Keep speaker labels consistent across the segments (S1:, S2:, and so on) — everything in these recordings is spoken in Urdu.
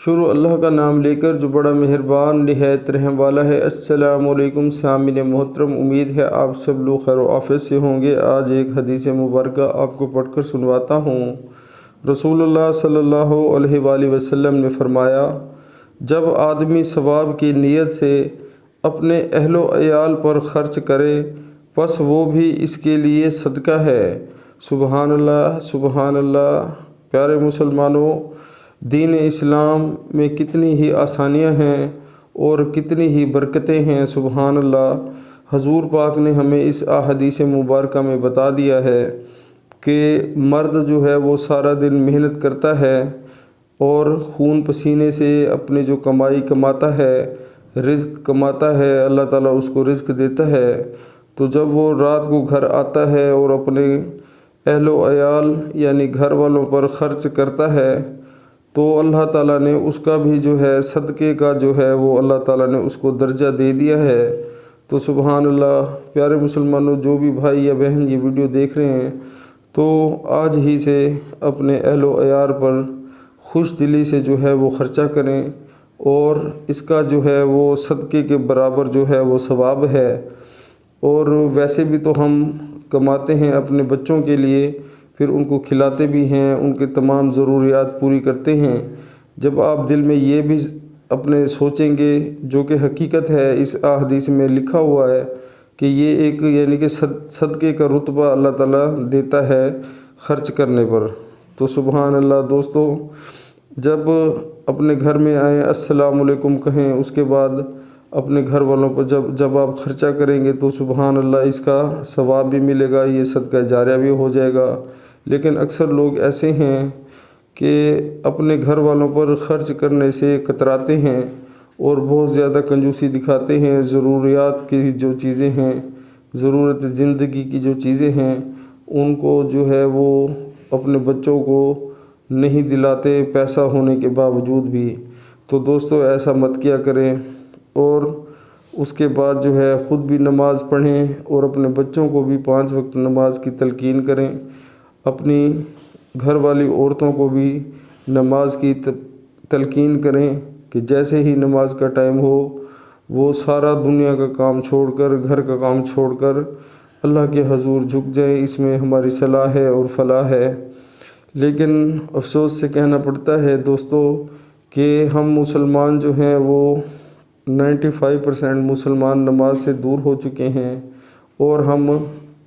S1: شروع اللہ کا نام لے کر جو بڑا مہربان نہایت رحم والا ہے۔ السلام علیکم سامعین محترم، امید ہے آپ سب لوگ خیر و عافیت سے ہوں گے۔ آج ایک حدیث مبارکہ آپ کو پڑھ کر سنواتا ہوں۔ رسول اللہ صلی اللہ علیہ وآلہ وسلم نے فرمایا، جب آدمی ثواب کی نیت سے اپنے اہل و عیال پر خرچ کرے پس وہ بھی اس کے لیے صدقہ ہے۔ سبحان اللہ، سبحان اللہ۔ پیارے مسلمانوں، دین اسلام میں کتنی ہی آسانیاں ہیں اور کتنی ہی برکتیں ہیں۔ سبحان اللہ۔ حضور پاک نے ہمیں اس احادیث مبارکہ میں بتا دیا ہے کہ مرد جو ہے وہ سارا دن محنت کرتا ہے اور خون پسینے سے اپنے جو کمائی کماتا ہے، رزق کماتا ہے، اللہ تعالیٰ اس کو رزق دیتا ہے۔ تو جب وہ رات کو گھر آتا ہے اور اپنے اہل و عیال یعنی گھر والوں پر خرچ کرتا ہے تو اللہ تعالیٰ نے اس کا بھی جو ہے صدقے کا جو ہے وہ اللہ تعالیٰ نے اس کو درجہ دے دیا ہے۔ تو سبحان اللہ۔ پیارے مسلمانوں، جو بھی بھائی یا بہن یہ ویڈیو دیکھ رہے ہیں تو آج ہی سے اپنے اہل و عیال پر خوش دلی سے جو ہے وہ خرچہ کریں اور اس کا جو ہے وہ صدقے کے برابر جو ہے وہ ثواب ہے۔ اور ویسے بھی تو ہم کماتے ہیں اپنے بچوں کے لیے، پھر ان کو کھلاتے بھی ہیں، ان کے تمام ضروریات پوری کرتے ہیں۔ جب آپ دل میں یہ بھی اپنے سوچیں گے، جو کہ حقیقت ہے، اس احادیث میں لکھا ہوا ہے کہ یہ ایک یعنی کہ صدقے کا رتبہ اللہ تعالیٰ دیتا ہے خرچ کرنے پر۔ تو سبحان اللہ۔ دوستو، جب اپنے گھر میں آئیں السلام علیکم کہیں، اس کے بعد اپنے گھر والوں پر جب آپ خرچہ کریں گے تو سبحان اللہ اس کا ثواب بھی ملے گا، یہ صدقہ جاریہ بھی ہو جائے گا۔ لیکن اکثر لوگ ایسے ہیں کہ اپنے گھر والوں پر خرچ کرنے سے کتراتے ہیں اور بہت زیادہ کنجوسی دکھاتے ہیں۔ ضروریات کی جو چیزیں ہیں، ضرورت زندگی کی جو چیزیں ہیں، ان کو جو ہے وہ اپنے بچوں کو نہیں دلاتے پیسہ ہونے کے باوجود بھی۔ تو دوستو، ایسا مت کیا کریں اور اس کے بعد جو ہے خود بھی نماز پڑھیں اور اپنے بچوں کو بھی 5 وقت نماز کی تلقین کریں۔ اپنی گھر والی عورتوں کو بھی نماز کی تلقین کریں کہ جیسے ہی نماز کا ٹائم ہو وہ سارا دنیا کا کام چھوڑ کر، گھر کا کام چھوڑ کر اللہ کے حضور جھک جائیں۔ اس میں ہماری صلاح ہے اور فلاح ہے۔ لیکن افسوس سے کہنا پڑتا ہے دوستو کہ ہم مسلمان جو ہیں وہ 95% مسلمان نماز سے دور ہو چکے ہیں اور ہم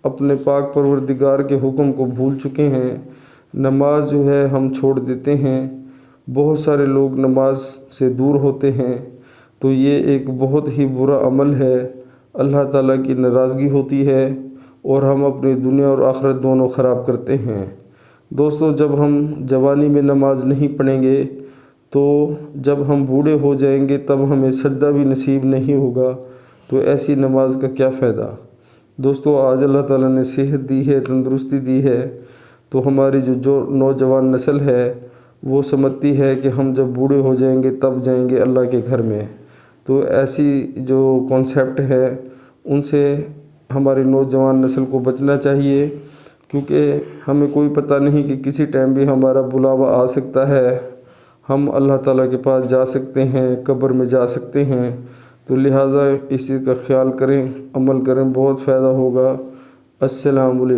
S1: اپنے پاک پروردگار کے حکم کو بھول چکے ہیں۔ نماز جو ہے ہم چھوڑ دیتے ہیں، بہت سارے لوگ نماز سے دور ہوتے ہیں، تو یہ ایک بہت ہی برا عمل ہے۔ اللہ تعالیٰ کی ناراضگی ہوتی ہے اور ہم اپنی دنیا اور آخرت دونوں خراب کرتے ہیں۔ دوستو، جب ہم جوانی میں نماز نہیں پڑھیں گے تو جب ہم بوڑھے ہو جائیں گے تب ہمیں سجدہ بھی نصیب نہیں ہوگا، تو ایسی نماز کا کیا فائدہ۔ دوستو، آج اللہ تعالیٰ نے صحت دی ہے، تندرستی دی ہے، تو ہماری جو نوجوان نسل ہے وہ سمجھتی ہے کہ ہم جب بوڑھے ہو جائیں گے تب جائیں گے اللہ کے گھر میں۔ تو ایسی جو کانسیپٹ ہے ان سے ہماری نوجوان نسل کو بچنا چاہیے، کیونکہ ہمیں کوئی پتہ نہیں کہ کسی ٹائم بھی ہمارا بلاوا آ سکتا ہے، ہم اللہ تعالیٰ کے پاس جا سکتے ہیں، قبر میں جا سکتے ہیں۔ تو لہٰذا اس چیز کا خیال کریں، عمل کریں، بہت فائدہ ہوگا۔ السلام علیکم۔